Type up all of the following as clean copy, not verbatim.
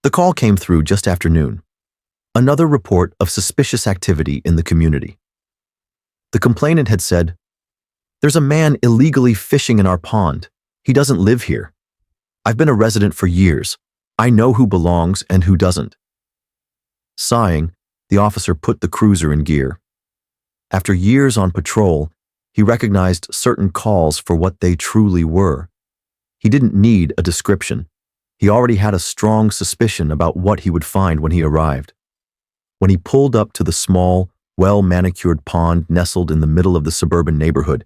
The call came through just after noon. Another report of suspicious activity in the community. The complainant had said, "There's a man illegally fishing in our pond. He doesn't live here. I've been a resident for years. I know who belongs and who doesn't." Sighing, the officer put the cruiser in gear. After years on patrol, he recognized certain calls for what they truly were. He didn't need a description. He already had a strong suspicion about what he would find when he arrived. When he pulled up to the small, well-manicured pond nestled in the middle of the suburban neighborhood,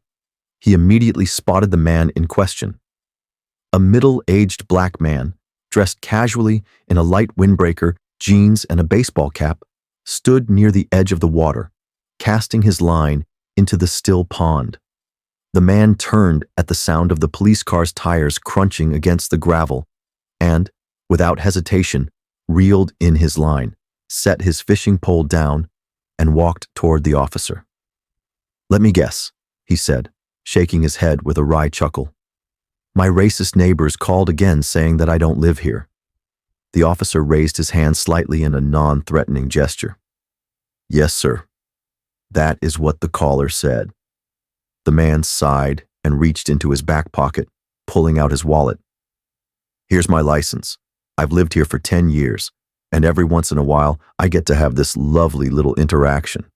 he immediately spotted the man in question. A middle-aged black man, dressed casually in a light windbreaker, jeans, and a baseball cap, stood near the edge of the water, casting his line into the still pond. The man turned at the sound of the police car's tires crunching against the gravel and, without hesitation, reeled in his line, set his fishing pole down, and walked toward the officer. "Let me guess," he said, shaking his head with a wry chuckle. "My racist neighbors called again saying that I don't live here." The officer raised his hand slightly in a non-threatening gesture. "Yes, sir. That is what the caller said." The man sighed and reached into his back pocket, pulling out his wallet. "Here's my license. I've lived here for 10 years, and every once in a while I get to have this lovely little interaction."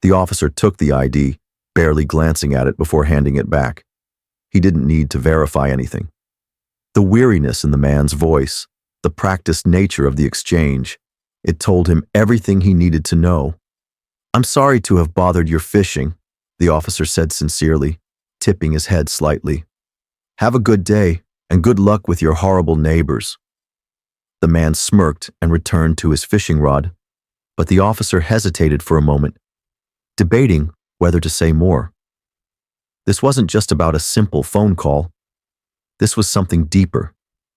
The officer took the ID, barely glancing at it before handing it back. He didn't need to verify anything. The weariness in the man's voice, the practiced nature of the exchange, it told him everything he needed to know. "I'm sorry to have bothered your fishing," the officer said sincerely, tipping his head slightly. "Have a good day, and good luck with your horrible neighbors." The man smirked and returned to his fishing rod, but the officer hesitated for a moment, debating whether to say more. This wasn't just about a simple phone call. This was something deeper,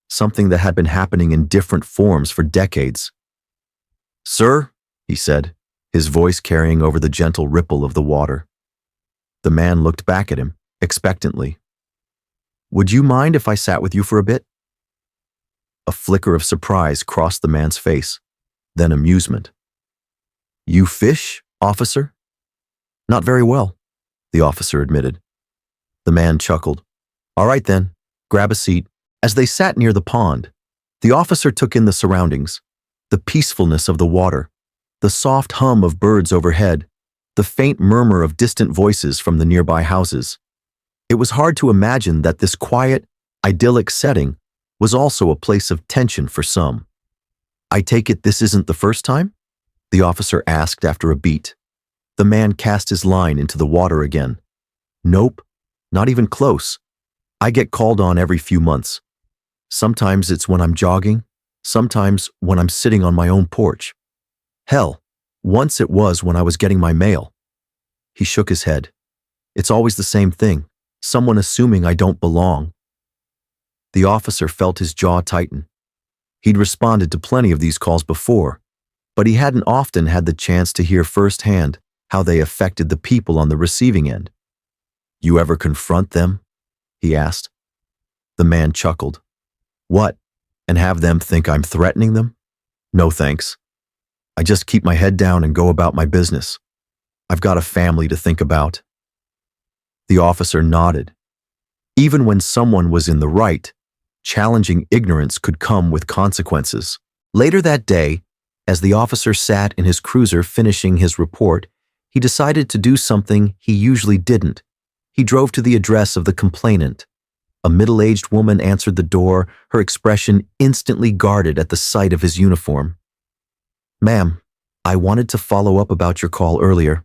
something that had been happening in different forms for decades. "Sir," he said, his voice carrying over the gentle ripple of the water. The man looked back at him, expectantly. "Would you mind if I sat with you for a bit?" A flicker of surprise crossed the man's face, then amusement. "You fish, officer?" "Not very well," the officer admitted. The man chuckled. "All right then, grab a seat." As they sat near the pond, the officer took in the surroundings, the peacefulness of the water, the soft hum of birds overhead, the faint murmur of distant voices from the nearby houses. It was hard to imagine that this quiet, idyllic setting was also a place of tension for some. "I take it this isn't the first time?" the officer asked after a beat. The man cast his line into the water again. "Nope, not even close. I get called on every few months. Sometimes it's when I'm jogging, sometimes when I'm sitting on my own porch. Hell, once it was when I was getting my mail." He shook his head. "It's always the same thing, someone assuming I don't belong." The officer felt his jaw tighten. He'd responded to plenty of these calls before, but he hadn't often had the chance to hear firsthand how they affected the people on the receiving end. "You ever confront them?" he asked. The man chuckled. "What, and have them think I'm threatening them? No thanks. I just keep my head down and go about my business. I've got a family to think about." The officer nodded. Even when someone was in the right, challenging ignorance could come with consequences. Later that day, as the officer sat in his cruiser finishing his report, he decided to do something he usually didn't. He drove to the address of the complainant. A middle-aged woman answered the door, her expression instantly guarded at the sight of his uniform. "Ma'am, I wanted to follow up about your call earlier,"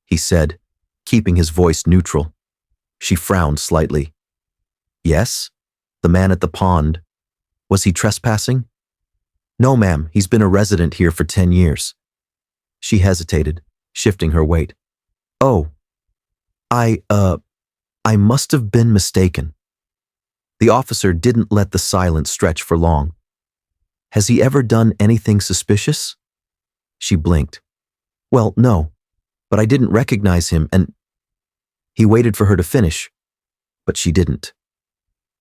he said, keeping his voice neutral. She frowned slightly. "Yes? The man at the pond. Was he trespassing?" "No, ma'am, he's been a resident here for 10 years. She hesitated, shifting her weight. "Oh, I must have been mistaken." The officer didn't let the silence stretch for long. "Has he ever done anything suspicious?" She blinked. "Well, no, but I didn't recognize him and—" He waited for her to finish, but she didn't.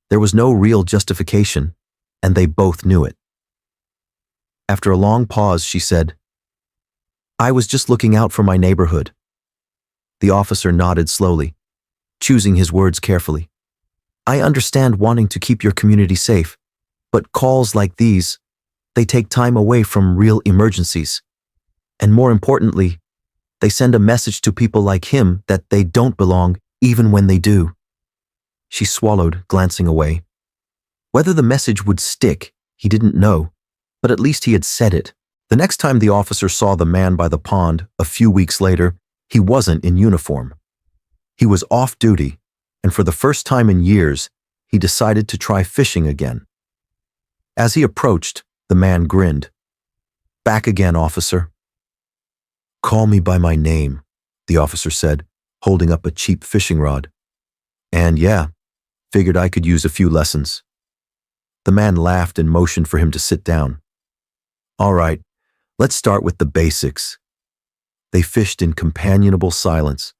There was no real justification, and they both knew it. After a long pause, she said, "I was just looking out for my neighborhood." The officer nodded slowly, choosing his words carefully. "I understand wanting to keep your community safe, but calls like these, they take time away from real emergencies. And more importantly, they send a message to people like him that they don't belong even when they do." She swallowed, glancing away. Whether the message would stick, he didn't know, but at least he had said it. The next time the officer saw the man by the pond, a few weeks later, he wasn't in uniform. He was off duty, and for the first time in years, he decided to try fishing again. As he approached, the man grinned. "Back again, officer." "Call me by my name," the officer said, holding up a cheap fishing rod. "And yeah, figured I could use a few lessons." The man laughed and motioned for him to sit down. "All right, let's start with the basics." They fished in companionable silence,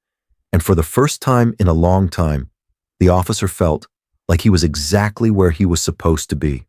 and for the first time in a long time, the officer felt like he was exactly where he was supposed to be.